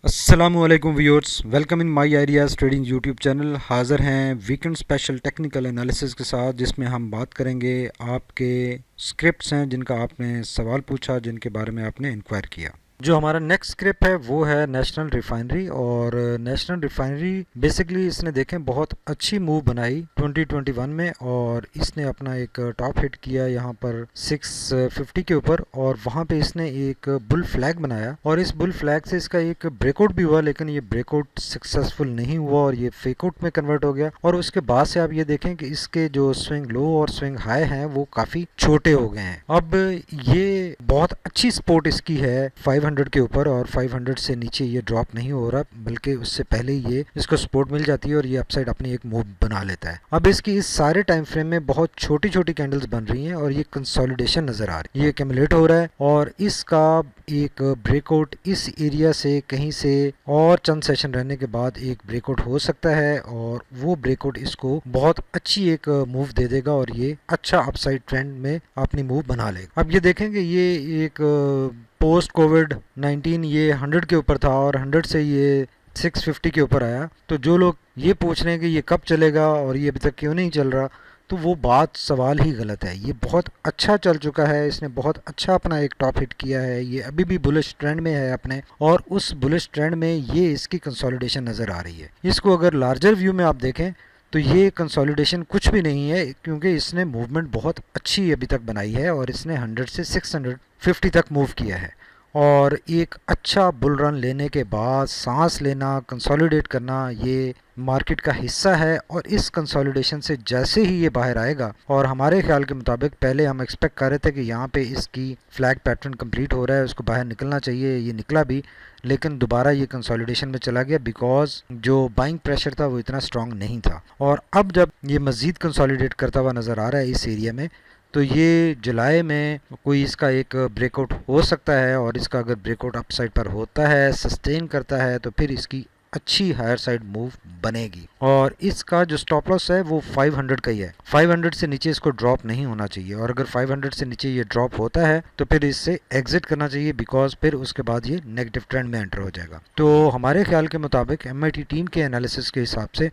अस्सलामुअलैकुम viewers, welcome in my ideas trading YouTube channel. हाज़िर हैं वीकेंड स्पेशल टेक्निकल एनालिसिस के साथ, जिसमें हम बात करेंगे आपके स्क्रिप्ट्स हैं जिनका आपने सवाल पूछा, जिनके बारे में आपने इंक्वायर किया। जो हमारा नेक्स्ट स्क्रिप्ट है वो है नेशनल रिफाइनरी। और नेशनल रिफाइनरी बेसिकली इसने देखें बहुत अच्छी मूव बनाई 2021 में, और इसने अपना एक टॉप हिट किया यहाँ पर 650 के ऊपर, और वहाँ पे इसने एक बुल फ्लैग बनाया, और इस बुल फ्लैग से इसका एक ब्रेकआउट भी हुआ, लेकिन ये ब्रेकआउट सक्सेसफुल नहीं हुआ और ये फेकआउट में कन्वर्ट हो गया। और उसके बाद से आप ये देखें कि इसके जो स्विंग लो और स्विंग हाई हैं वो काफ़ी छोटे हो गए हैं। अब ये बहुत अच्छी सपोर्ट इसकी है 500 के ऊपर, और 500 से नीचे ये ड्रॉप नहीं हो रहा, बल्कि उससे पहले ही ये इसको सपोर्ट मिल जाती है और ये अपसाइड अपनी एक मूव बना लेता है। अब इसकी इस सारे टाइम फ्रेम में बहुत छोटी छोटी कैंडल्स बन रही हैं और ये कंसोलिडेशन नजर आ रही है, ये एक्यूमुलेट हो रहा है, और इसका एक ब्रेकआउट इस एरिया से कहीं से और चंद सेशन रहने के बाद एक ब्रेकआउट हो सकता है, और वो ब्रेकआउट इसको बहुत अच्छी एक मूव दे देगा और ये अच्छा अपसाइड ट्रेंड में अपनी मूव बना लेगा। अब ये देखेंगे ये एक पोस्ट कोविड 19 ये 100 के ऊपर था और 100 से ये 650 के ऊपर आया। तो जो लोग ये पूछ रहे हैं कि ये कब चलेगा और ये अभी तक क्यों नहीं चल रहा, तो वो बात सवाल ही गलत है। ये बहुत अच्छा चल चुका है, इसने बहुत अच्छा अपना एक टॉप हिट किया है, ये अभी भी बुलिश ट्रेंड में है अपने, और उस बुलिश ट्रेंड में ये इसकी कंसोलिडेशन नज़र आ रही है। इसको अगर लार्जर व्यू में आप देखें तो ये कंसोलिडेशन कुछ भी नहीं है, क्योंकि इसने मूवमेंट बहुत अच्छी अभी तक बनाई है और इसने 100 से 650 तक मूव किया है। और एक अच्छा बुल रन लेने के बाद सांस लेना, कंसोलिडेट करना, ये मार्केट का हिस्सा है। और इस कंसोलिडेशन से जैसे ही ये बाहर आएगा, और हमारे ख्याल के मुताबिक पहले हम एक्सपेक्ट कर रहे थे कि यहाँ पे इसकी फ्लैग पैटर्न कंप्लीट हो रहा है, उसको बाहर निकलना चाहिए, ये निकला भी, लेकिन दोबारा ये कंसोलिडेशन में चला गया, बिकॉज जो बाइंग प्रेशर था वो इतना स्ट्रांग नहीं था। और अब जब ये मज़ीद कंसोलिडेट करता हुआ नज़र आ रहा है इस एरिया में, तो ये जुलाई में कोई इसका एक ब्रेकआउट हो सकता है, और इसका अगर ब्रेकआउट अपसाइड पर होता है, सस्टेन करता है, तो फिर इसकी अच्छी हायर साइड मूव बनेगी। और इसका जो स्टॉप लॉस है वो 500 का ही है, 500 से नीचे इसको ड्रॉप नहीं होना चाहिए, और अगर 500 से नीचे ये ड्रॉप होता है तो फिर इससे एग्जिट करना चाहिए, बिकॉज फिर उसके बाद ये नेगेटिव ट्रेंड में एंटर हो जाएगा। तो हमारे ख्याल के मुताबिक MIT टीम के एनालिसिस के हिसाब से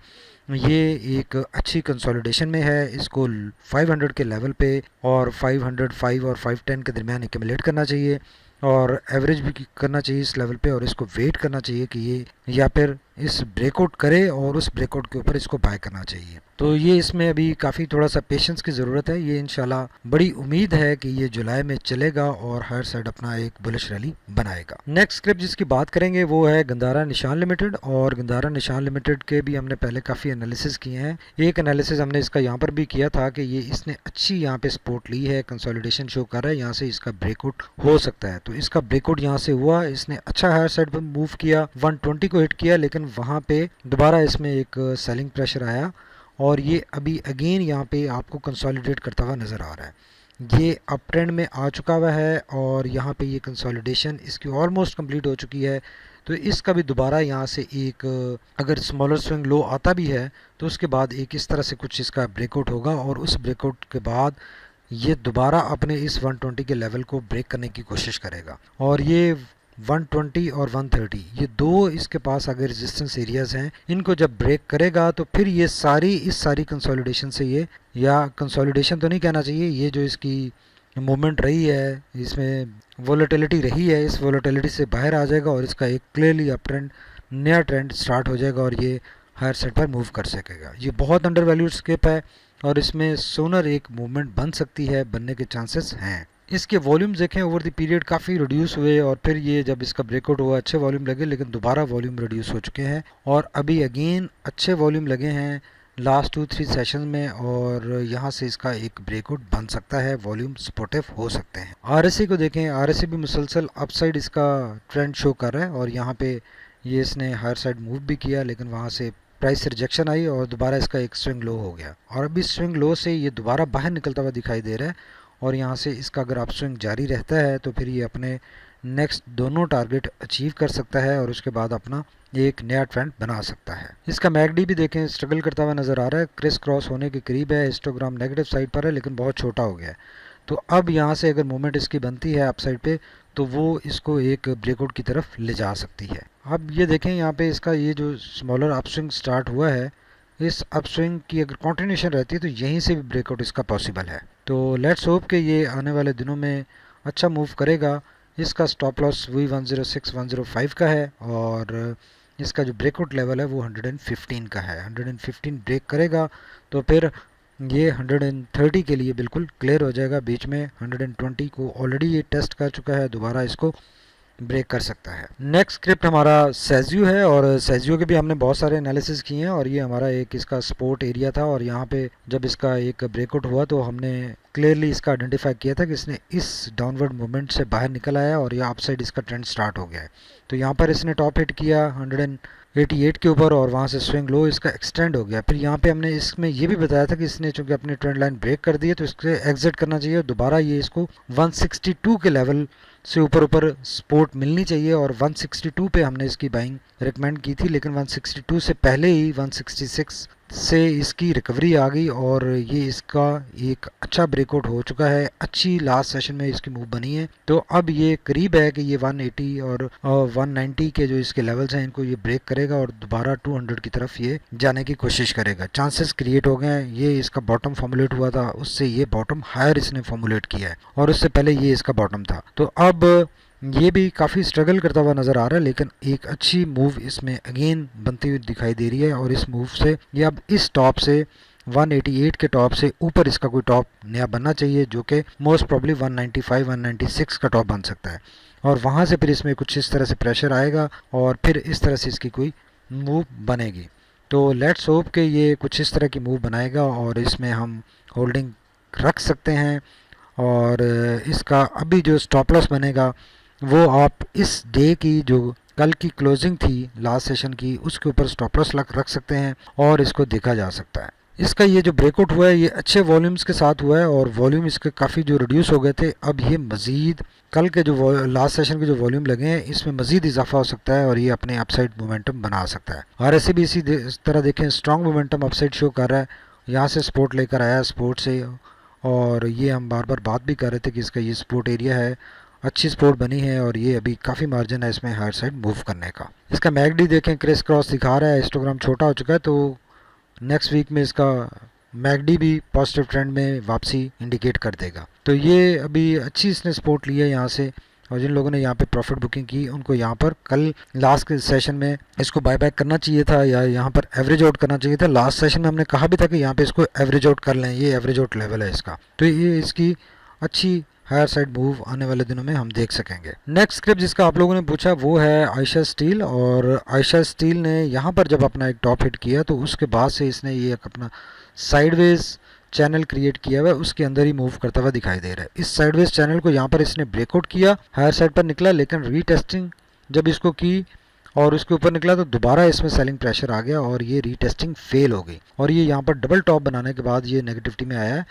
ये एक अच्छी कंसोलिडेशन में है, इसको 500 के लेवल पे और 505 और 510 के दरमियान एक्यूमुलेट करना चाहिए, और एवरेज भी करना चाहिए इस लेवल पे, और इसको वेट करना चाहिए कि ये या फिर इस ब्रेकआउट करे और उस ब्रेकआउट के ऊपर इसको बाय करना चाहिए। तो ये इसमें अभी काफ़ी थोड़ा सा पेशेंस की ज़रूरत है। ये इंशाल्लाह बड़ी उम्मीद है कि ये जुलाई में चलेगा और हर साइड अपना एक बुलिश रैली बनाएगा। नेक्स्ट स्क्रिप्ट जिसकी बात करेंगे वो है गंदारा निशान लिमिटेड। और गंदारा निशान लिमिटेड के भी हमने पहले काफ़ी एनालिसिस किए हैं। एक एनालिसिस हमने इसका यहाँ पर भी किया था कि ये इसने अच्छी यहाँ पे सपोर्ट ली है, कंसोलिडेशन शो कर रहा है, यहाँ से इसका ब्रेकआउट हो सकता है। तो इसका ब्रेकआउट यहाँ से हुआ, इसने अच्छा हायर साइड पर मूव किया, 120 को हिट किया, लेकिन वहाँ पे दोबारा इसमें एक सेलिंग प्रेशर आया, और ये अभी अगेन यहाँ पे आपको कंसोलिडेट करता हुआ नज़र आ रहा है। ये अप ट्रेंड में आ चुका हुआ है, और यहाँ पे ये कंसोलिडेशन इसकी ऑलमोस्ट कंप्लीट हो चुकी है। तो इसका भी दोबारा यहाँ से एक अगर स्मॉलर स्विंग लो आता भी है, तो उसके बाद एक इस तरह से कुछ इसका ब्रेकआउट होगा, और उस ब्रेकआउट के बाद ये दोबारा अपने इस 120 के लेवल को ब्रेक करने की कोशिश करेगा। और ये 120 और 130 ये दो इसके पास अगर रेजिस्टेंस एरियाज हैं, इनको जब ब्रेक करेगा तो फिर ये सारी कंसोलिडेशन से ये, या कंसोलिडेशन तो नहीं कहना चाहिए, ये जो इसकी मूवमेंट रही है, इसमें वोलेटिलिटी रही है, इस वोलेटिलिटी से बाहर आ जाएगा और इसका एक क्लियरली अप ट्रेंड, नया ट्रेंड स्टार्ट हो जाएगा, और ये हायर साइड पर मूव कर सकेगा। ये बहुत अंडर वैल्यूड स्किप है, और इसमें सोनर एक मूवमेंट बन सकती है, बनने के चांसेस हैं। इसके वॉल्यूम्स देखें ओवर द पीरियड काफ़ी रिड्यूस हुए, और फिर ये जब इसका ब्रेकआउट हुआ अच्छे वॉल्यूम लगे, लेकिन दोबारा वॉल्यूम रिड्यूस हो चुके हैं, और अभी अगेन अच्छे वॉल्यूम लगे हैं लास्ट 2-3 सेशन में, और यहाँ से इसका एक ब्रेकआउट बन सकता है, वॉल्यूम सपोर्टिव हो सकते हैं। RSI को देखें, RSI भी मुसलसल अपसाइड इसका ट्रेंड शो कर रहा है, और यहाँ पे ये इसने हायर साइड मूव भी किया, लेकिन वहाँ से प्राइस रिजेक्शन आई और दोबारा इसका एक स्विंग लो हो गया, और अभी स्विंग लो से ये दोबारा बाहर निकलता हुआ दिखाई दे रहा है, और यहाँ से इसका अगर अप स्विंग जारी रहता है तो फिर ये अपने नेक्स्ट दोनों टारगेट अचीव कर सकता है, और उसके बाद अपना एक नया ट्रेंड बना सकता है। इसका मैकडी भी देखें स्ट्रगल करता हुआ नज़र आ रहा है, क्रिस क्रॉस होने के करीब है, हिस्टोग्राम नेगेटिव साइड पर है, लेकिन बहुत छोटा हो गया है। तो अब यहाँ से अगर मूवमेंट इसकी बनती है अपसाइड पे तो वो इसको एक ब्रेकआउट की तरफ ले जा सकती है। अब ये देखें यहाँ पे इसका ये जो स्मॉलर अपस्विंग स्टार्ट हुआ है, इस अपस्विंग की अगर कंटिन्यूशन रहती है तो यहीं से भी ब्रेकआउट इसका पॉसिबल है। तो लेट्स होप कि ये आने वाले दिनों में अच्छा मूव करेगा। इसका स्टॉप लॉस वही 106-105 का है और इसका जो ब्रेकआउट लेवल है वो 115 का है। 115 ब्रेक करेगा तो फिर ये 130 के लिए बिल्कुल क्लियर हो जाएगा। बीच में 120 को ऑलरेडी ये टेस्ट कर चुका है, दोबारा इसको ब्रेक कर सकता है। नेक्स्ट स्क्रिप्ट हमारा सेजियो है और सेजियो के भी हमने बहुत सारे एनालिसिस किए हैं और ये हमारा एक इसका सपोर्ट एरिया था और यहाँ पे जब इसका एक ब्रेकआउट हुआ तो हमने क्लियरली इसका आइडेंटिफाई किया था कि इसने इस डाउनवर्ड मूवमेंट से बाहर निकल आया और यह अपसाइड इसका ट्रेंड स्टार्ट हो गया है। तो यहाँ पर इसने टॉप हिट किया 188 के ऊपर और वहाँ से स्विंग लो इसका एक्सटेंड हो गया। फिर यहाँ पे हमने इसमें ये भी बताया था कि इसने चूंकि अपनी ट्रेंड लाइन ब्रेक कर दी है तो इससे एग्जिट करना चाहिए। दोबारा ये इसको 162 के लेवल से ऊपर ऊपर सपोर्ट मिलनी चाहिए और 162 पे हमने इसकी बाइंग रिकमेंड की थी, लेकिन 162 से पहले ही 166 से इसकी रिकवरी आ गई और ये इसका एक अच्छा ब्रेकआउट हो चुका है। अच्छी लास्ट सेशन में इसकी मूव बनी है। तो अब ये करीब है कि ये 180 और 190 के जो इसके लेवल्स हैं इनको ये ब्रेक करेगा और दोबारा 200 की तरफ ये जाने की कोशिश करेगा। चांसेस क्रिएट हो गए हैं। ये इसका बॉटम फॉर्मुलेट हुआ था, उससे ये बॉटम हायर इसने फॉर्मुलेट किया है और उससे पहले ये इसका बॉटम था। तो अब ये भी काफ़ी स्ट्रगल करता हुआ नज़र आ रहा है, लेकिन एक अच्छी मूव इसमें अगेन बनती हुई दिखाई दे रही है और इस मूव से ये अब इस टॉप से 188 के टॉप से ऊपर इसका कोई टॉप नया बनना चाहिए जो कि मोस्ट प्रॉब्ली 195-196 का टॉप बन सकता है और वहाँ से फिर इसमें कुछ इस तरह से प्रेशर आएगा और फिर इस तरह से इसकी कोई मूव बनेगी। तो लेट्स होप कि ये कुछ इस तरह की मूव बनाएगा और इसमें हम होल्डिंग रख सकते हैं और इसका अभी जो स्टॉप लॉस बनेगा वो आप इस डे की जो कल की क्लोजिंग थी लास्ट सेशन की उसके ऊपर स्टॉप लॉस रख सकते हैं और इसको देखा जा सकता है। इसका ये जो ब्रेकआउट हुआ है ये अच्छे वॉल्यूम्स के साथ हुआ है और वॉल्यूम इसके काफ़ी जो रिड्यूस हो गए थे, अब ये मज़ीद कल के जो लास्ट सेशन के जो वॉल्यूम लगे हैं इसमें मज़ीद इजाफा हो सकता है और ये अपने अपसाइड मोमेंटम बना सकता है। और ऐसे भी इसी तरह देखें स्ट्रॉन्ग मोमेंटम अपसाइड शो कर रहा है। यहाँ से सपोर्ट लेकर आया सपोर्ट से और ये हम बार बार बात भी कर रहे थे कि इसका ये सपोर्ट एरिया है, अच्छी सपोर्ट बनी है और ये अभी काफ़ी मार्जिन है इसमें हायर साइड मूव करने का। इसका मैगडी देखें क्रिस क्रॉस दिखा रहा है, हिस्टोग्राम छोटा हो चुका है तो नेक्स्ट वीक में इसका मैगडी भी पॉजिटिव ट्रेंड में वापसी इंडिकेट कर देगा। तो ये अभी अच्छी इसने सपोर्ट ली है यहाँ से और जिन लोगों ने यहाँ पे प्रॉफिट बुकिंग की उनको यहाँ पर कल लास्ट के सेशन में इसको बाय बैक करना चाहिए था या यहाँ पर एवरेज आउट करना चाहिए था। लास्ट सेशन में हमने कहा भी था कि यहाँ पे इसको एवरेज आउट कर लें, ये एवरेज आउट लेवल है इसका। तो ये इसकी अच्छी हायर साइड मूव आने वाले दिनों में हम देख सकेंगे। नेक्स्ट स्क्रिप्ट जिसका आप लोगों ने पूछा वो है आयशा स्टील और आयशा स्टील ने यहाँ पर जब अपना एक टॉप हिट किया तो उसके बाद से इसने ये अपना साइडवेज चैनल क्रिएट किया हुआ है, उसके अंदर ही मूव करता हुआ दिखाई दे रहा है। इस साइडवेज चैनल को यहाँ पर इसने ब्रेकआउट किया, हायर साइड पर निकला, लेकिन रीटेस्टिंग जब इसको की और उसके ऊपर निकला तो दोबारा इसमें सेलिंग प्रेशर आ गया और ये रीटेस्टिंग फेल हो गई और ये यहाँ पर डबल टॉप बनाने के बाद ये नेगेटिविटी में आया है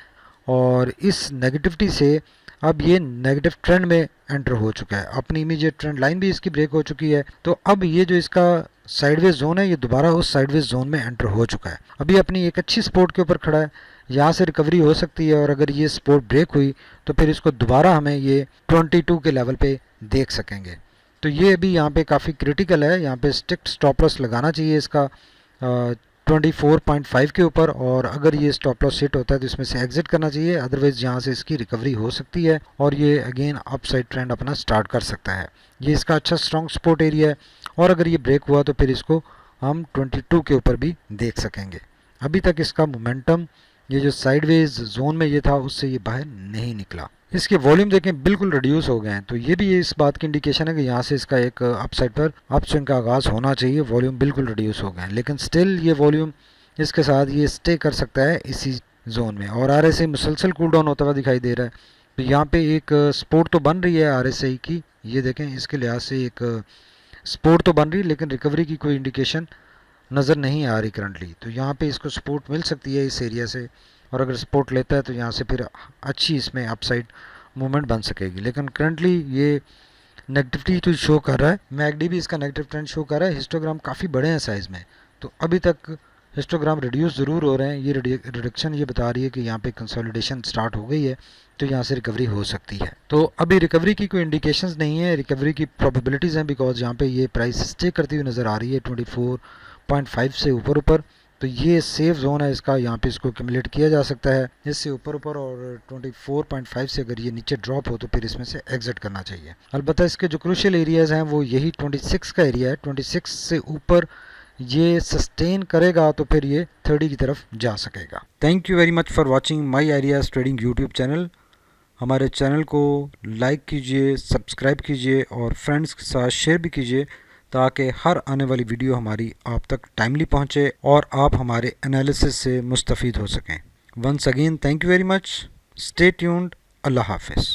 और इस नेगेटिविटी से अब ये नेगेटिव ट्रेंड में एंटर हो चुका है। अपनी इमीडिएट ट्रेंड लाइन भी इसकी ब्रेक हो चुकी है। तो अब ये जो इसका साइडवेज जोन है ये दोबारा उस साइडवेज जोन में एंटर हो चुका है। अभी अपनी एक अच्छी सपोर्ट के ऊपर खड़ा है, यहाँ से रिकवरी हो सकती है और अगर ये सपोर्ट ब्रेक हुई तो फिर इसको दोबारा हमें ये 22 के लेवल पे देख सकेंगे। तो ये अभी यहाँ पे काफ़ी क्रिटिकल है, यहाँ पे स्ट्रिक्ट स्टॉप लॉस लगाना चाहिए इसका 24.5 के ऊपर और अगर ये स्टॉप लॉस हिट होता है तो इसमें से एग्जिट करना चाहिए, अदरवाइज यहाँ से इसकी रिकवरी हो सकती है और ये अगेन अपसाइड ट्रेंड अपना स्टार्ट कर सकता है। ये इसका अच्छा स्ट्रॉन्ग सपोर्ट एरिया है और अगर ये ब्रेक हुआ तो फिर इसको हम 22 के ऊपर भी देख सकेंगे। अभी तक इसका मोमेंटम ये जो साइडवेज जोन में ये था उससे ये बाहर नहीं निकला। इसके वॉल्यूम देखें बिल्कुल रिड्यूस हो गए हैं, तो ये भी इस बात की इंडिकेशन है कि यहाँ से इसका एक अपसाइड पर अपस्विंग का आगाज़ होना चाहिए। वॉल्यूम बिल्कुल रिड्यूस हो गए हैं लेकिन स्टिल ये वॉल्यूम इसके साथ ये स्टे कर सकता है इसी जोन में और RSI मुसलसल कूल डाउन होता हुआ दिखाई दे रहा है। तो यहाँ पे एक सपोर्ट तो बन रही है RSI की, ये देखें इसके लिहाज से एक सपोर्ट तो बन रही है लेकिन रिकवरी की कोई इंडिकेशन नज़र नहीं आ रही करंटली। तो यहाँ पे इसको सपोर्ट मिल सकती है इस एरिया से और अगर सपोर्ट लेता है तो यहाँ से फिर अच्छी इसमें अपसाइड मूवमेंट बन सकेगी। लेकिन करंटली ये नेगेटिविटी तो शो कर रहा है, मैगडी भी इसका नेगेटिव ट्रेंड शो कर रहा है, हिस्टोग्राम काफ़ी बड़े हैं साइज़ में, तो अभी तक हिस्टोग्राम रिड्यूस ज़रूर हो रहे हैं, ये रिडक्शन ये बता रही है कि यहाँ पे कंसोलिडेशन स्टार्ट हो गई है, तो यहाँ से रिकवरी हो सकती है। तो अभी रिकवरी की कोई इंडिकेशंस नहीं है, रिकवरी की प्रोबेबिलिटीज़ हैं, बिकॉज यहाँ पे ये प्राइस स्टे करती हुई नज़र आ रही है 24.5 से ऊपर ऊपर। तो ये सेफ जोन है इसका, यहाँ पे इसको एक्यूमुलेट किया जा सकता है इससे ऊपर ऊपर, और 24.5 से अगर ये नीचे ड्रॉप हो तो फिर इसमें से एग्जिट करना चाहिए। अलबत्ता इसके जो क्रूशियल एरियाज़ हैं वो यही 26 का एरिया है, 26 से ऊपर ये सस्टेन करेगा तो फिर ये 30 की तरफ जा सकेगा। Thank you very much for watching my ideas trading YouTube channel. हमारे चैनल को लाइक कीजिए, सब्सक्राइब कीजिए और फ्रेंड्स के साथ शेयर भी कीजिए, ताकि हर आने वाली वीडियो हमारी आप तक टाइमली पहुंचे और आप हमारे एनालिसिस से मुस्तफ़ीद हो सकें। Once again thank you very much, stay tuned, अल्लाह हाफिज़।